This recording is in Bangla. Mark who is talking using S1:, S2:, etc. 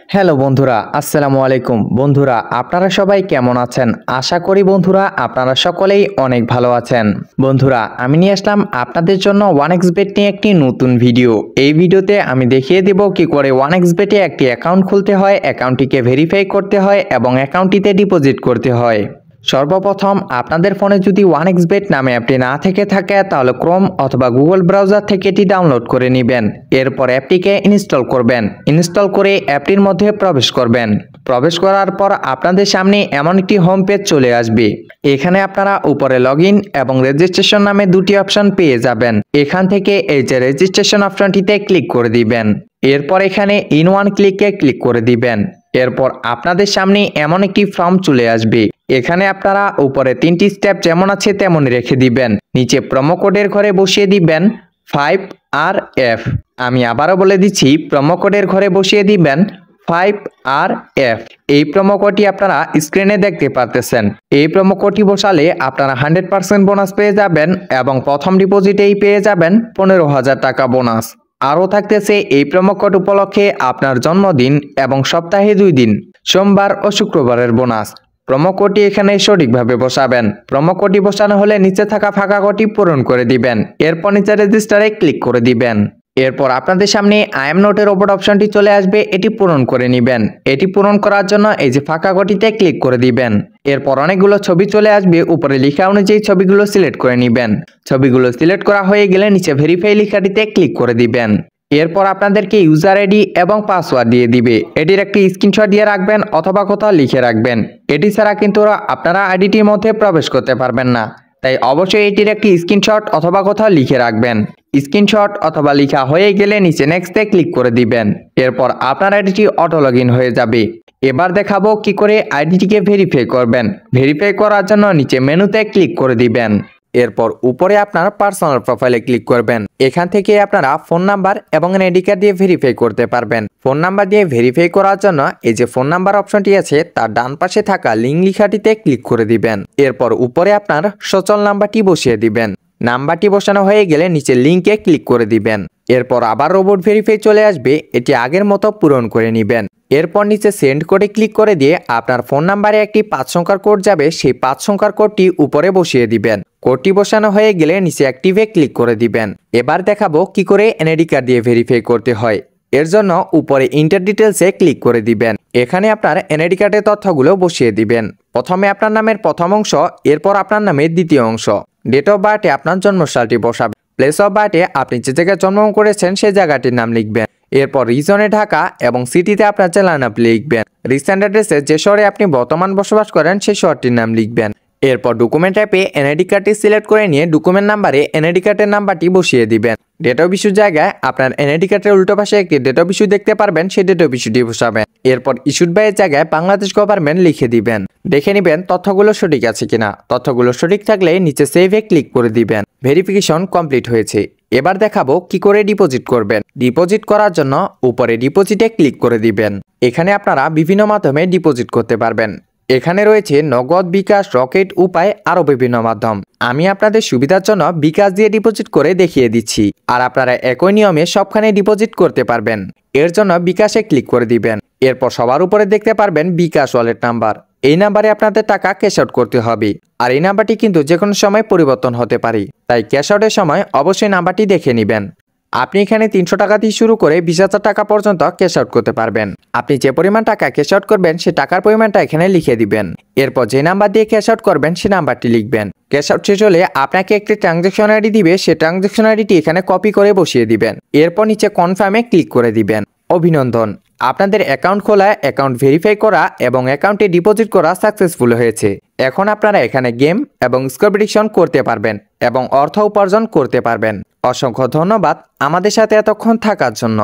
S1: হ্যালো বন্ধুরা, আসসালামু আলাইকুম। বন্ধুরা, আপনারা সবাই কেমন আছেন? আশা করি বন্ধুরা আপনারা সকলেই অনেক ভালো আছেন। বন্ধুরা, আমি নিয়ে আসলাম আপনাদের জন্য 1xBet নিয়ে একটি নতুন ভিডিও। এই ভিডিওতে আমি দেখিয়ে দেব কি করে 1xBet-এ একটি অ্যাকাউন্ট খুলতে হয়, অ্যাকাউন্টটিকে ভেরিফাই করতে হয় এবং অ্যাকাউন্টটিতে ডিপোজিট করতে হয়। সর্বপ্রথম আপনাদের ফোনে যদি 1xBet নামে অ্যাপটি না থেকে থাকে তাহলে ক্রোম অথবা গুগল ব্রাউজার থেকে এটি ডাউনলোড করে নেবেন। এরপর অ্যাপটিকে ইনস্টল করবেন। ইনস্টল করে অ্যাপটির মধ্যে প্রবেশ করবেন। প্রবেশ করার পর আপনাদের সামনে এমন একটি হোম পেজ চলে আসবে। এখানে আপনারা উপরে লগইন এবং রেজিস্ট্রেশন নামে দুটি অপশন পেয়ে যাবেন। এখান থেকে এই যে রেজিস্ট্রেশন অপশনটিতে ক্লিক করে দিবেন। এরপর এখানে ইন ওয়ান ক্লিকে ক্লিক করে দিবেন। এরপর আপনাদের সামনে এমন একটি ফর্ম চলে আসবে। এখানে আপনারা উপরে তিনটি স্টেপ যেমন আছে তেমনই রেখে দিবেন। নিচে প্রোমো কোডের ঘরে বসিয়ে দিবেন 5RF। আমি আবারও বলে দিচ্ছি, প্রোমো কোডের ঘরে বসিয়ে দিবেন 5RF। এই প্রোমো কোডটি আপনারা স্ক্রিনে দেখতে পারতেছেন। এই প্রোমো কোডটি বসালে আপনারা 100% বোনাস পেয়ে যাবেন এবং প্রথম ডিপোজিটেই পেয়ে যাবেন 15,000 টাকা বোনাস। আরও থাকতেছে এই প্রোমো কোড উপলক্ষে আপনার জন্মদিন এবং সপ্তাহে 2 দিন, সোমবার ও শুক্রবারের বোনাস। প্রোমো কোডটি এখানে সঠিকভাবে বসাবেন। প্রোমো কোডটি বসানো হলে নিচে থাকা ফাঁকা কোডটি পূরণ করে দিবেন। এরপর নিচে রেজিস্টারে ক্লিক করে দিবেন। এরপর আপনাদের সামনে আই এম নট এর ওপর অপশনটি চলে আসবে, এটি পূরণ করে নেবেন। এটি পূরণ করার জন্য এই যে ফাঁকা কোডটিতে ক্লিক করে দিবেন। এরপর অনেকগুলো ছবি চলে আসবে, উপরে লেখা অনুযায়ী ছবিগুলো সিলেক্ট করে নেবেন। ছবিগুলো সিলেক্ট করা হয়ে গেলে নিচে ভেরিফাই লেখাটিতে ক্লিক করে দিবেন। এরপর আপনাদেরকে ইউজার আইডি এবং পাসওয়ার্ড দিয়ে দিবে। এটির একটি স্ক্রিনশট দিয়ে রাখবেন অথবা কোথাও লিখে রাখবেন। এটি ছাড়া কিন্তু আপনারা আইডিটির মধ্যে প্রবেশ করতে পারবেন না। তাই অবশ্যই এটির একটি স্ক্রিনশট অথবা কোথাও লিখে রাখবেন। স্ক্রিনশট অথবা লেখা হয়ে গেলে নিচে নেক্সটে ক্লিক করে দিবেন। এরপর আপনার আইডিটি অটো লগ ইন হয়ে যাবে। এবার দেখাবো কি করে আইডিটিকে ভেরিফাই করবেন। ভেরিফাই করার জন্য নিচে মেনুতে ক্লিক করে দিবেন। এরপর উপরে আপনার পার্সোনাল প্রোফাইলে ক্লিক করবেন। এখান থেকে আপনারা ফোন নাম্বার এবং এনআইডি কার্ড দিয়ে ভেরিফাই করতে পারবেন। ফোন নাম্বার দিয়ে ভেরিফাই করার জন্য এই যে ফোন নাম্বার অপশনটি আছে তার ডান পাশে থাকা লিঙ্ক লেখাটিতে ক্লিক করে দিবেন। এরপর উপরে আপনার সচল নাম্বারটি বসিয়ে দিবেন। নাম্বারটি বসানো হয়ে গেলে নিচে লিঙ্কে ক্লিক করে দিবেন। এরপর আবার রোবট ভেরিফাই চলে আসবে, এটি আগের মতো পূরণ করে নেবেন। এরপর নিচে সেন্ড কোডে ক্লিক করে দিয়ে আপনার ফোন নাম্বারে একটি 5 সংখ্যার কোড যাবে, সেই 5 সংখ্যার কোডটি উপরে বসিয়ে দিবেন। কোডটি বসানো হয়ে গেলে নিচে অ্যাক্টিভে ক্লিক করে দিবেন। এবার দেখাবো কি করে এনআইডি কার্ড দিয়ে ভেরিফাই করতে হয়। এর জন্য উপরে ইন্টার ডিটেলসে ক্লিক করে দিবেন। এখানে আপনার এনআইডি কার্ডের তথ্যগুলো বসিয়ে দিবেন। প্রথমে আপনার নামের প্রথম অংশ, এরপর আপনার নামের দ্বিতীয় অংশ। ডেট অফ বার্থে আপনার জন্মসালটি বসাবেন। প্লেস অফ বার্থে আপনি যে জায়গায় জন্মগ্রহণ করেছেন সেই জায়গাটির নাম লিখবেন। এরপর রিজনে ঢাকা এবং সিটিতে আপনার জেলার নাম লিখবেন। রিসেন্ট অ্যাড্রেসে যে শহরে আপনি বর্তমান বসবাস করেন সেই শহরটির নাম লিখবেন। এরপর ডকুমেন্ট অ্যাপে এনআইডি কার্ডটি সিলেক্ট করে নিয়ে ডকুমেন্ট নাম্বারে এনআইডি কার্ডের নাম্বারটি বসিয়ে দিবেন। ডেট অফ ইস্যুর জায়গায় আপনার এনআইডি কার্ডের উল্টো পাশে একটি ডেট অফ ইস্যু দেখতে পারবেন, সেই ডেট অফ ইস্যুটি বসাবেন। এরপর ইস্যুড বাই এর জায়গায় বাংলাদেশ গভর্নমেন্ট লিখে দিবেন। দেখে নেবেন তথ্যগুলো সঠিক আছে কিনা। তথ্যগুলো সঠিক থাকলে নিচে সেভে ক্লিক করে দিবেন। ভেরিফিকেশন কমপ্লিট হয়েছে। এবার দেখাবো কি করে ডিপোজিট করবেন। ডিপোজিট করার জন্য উপরে ডিপোজিটে ক্লিক করে দিবেন। এখানে আপনারা বিভিন্ন মাধ্যমে ডিপোজিট করতে পারবেন। এখানে রয়েছে নগদ, বিকাশ, রকেট, উপায় আরো বিভিন্ন মাধ্যম। আমি আপনাদের সুবিধার জন্য বিকাশ দিয়ে ডিপোজিট করে দেখিয়ে দিচ্ছি, আর আপনারা একই নিয়মে সবখানে ডিপোজিট করতে পারবেন। এর জন্য বিকাশে ক্লিক করে দিবেন। এরপর সবার উপরে দেখতে পারবেন বিকাশ ওয়ালেট নাম্বার। এই নাম্বারে আপনাদের টাকা ক্যাশ আউট করতে হবে, আর এই নাম্বারটি কিন্তু যে কোনো সময় পরিবর্তন হতে পারে। তাই ক্যাশ আউটের সময় অবশ্যই নাম্বারটি দেখে নেবেন। আপনি এখানে 300 টাকা দিয়ে শুরু করে 20,000 টাকা পর্যন্ত ক্যাশ আউট করতে পারবেন। আপনি যে পরিমাণ টাকা ক্যাশ আউট করবেন সে টাকার পরিমাণটা এখানে লিখে দিবেন। এরপর যে নাম্বার দিয়ে ক্যাশ আউট করবেন সে নাম্বারটি লিখবেন। ক্যাশ আউট শেষ হলে আপনাকে একটি ট্রানজ্যাকশন আইডি দিবে, সে ট্রানজ্যাকশন আইডিটি এখানে কপি করে বসিয়ে দিবেন। এরপর নিচে কনফার্মে ক্লিক করে দিবেন। অভিনন্দন, আপনাদের অ্যাকাউন্ট খোলা, অ্যাকাউন্ট ভেরিফাই করা এবং অ্যাকাউন্টে ডিপোজিট করা সাকসেসফুল হয়েছে। এখন আপনারা এখানে গেম এবং স্কোর প্রেডিকশন করতে পারবেন এবং অর্থ উপার্জন করতে পারবেন। অসংখ্য ধন্যবাদ আমাদের সাথে এতক্ষণ থাকার জন্য।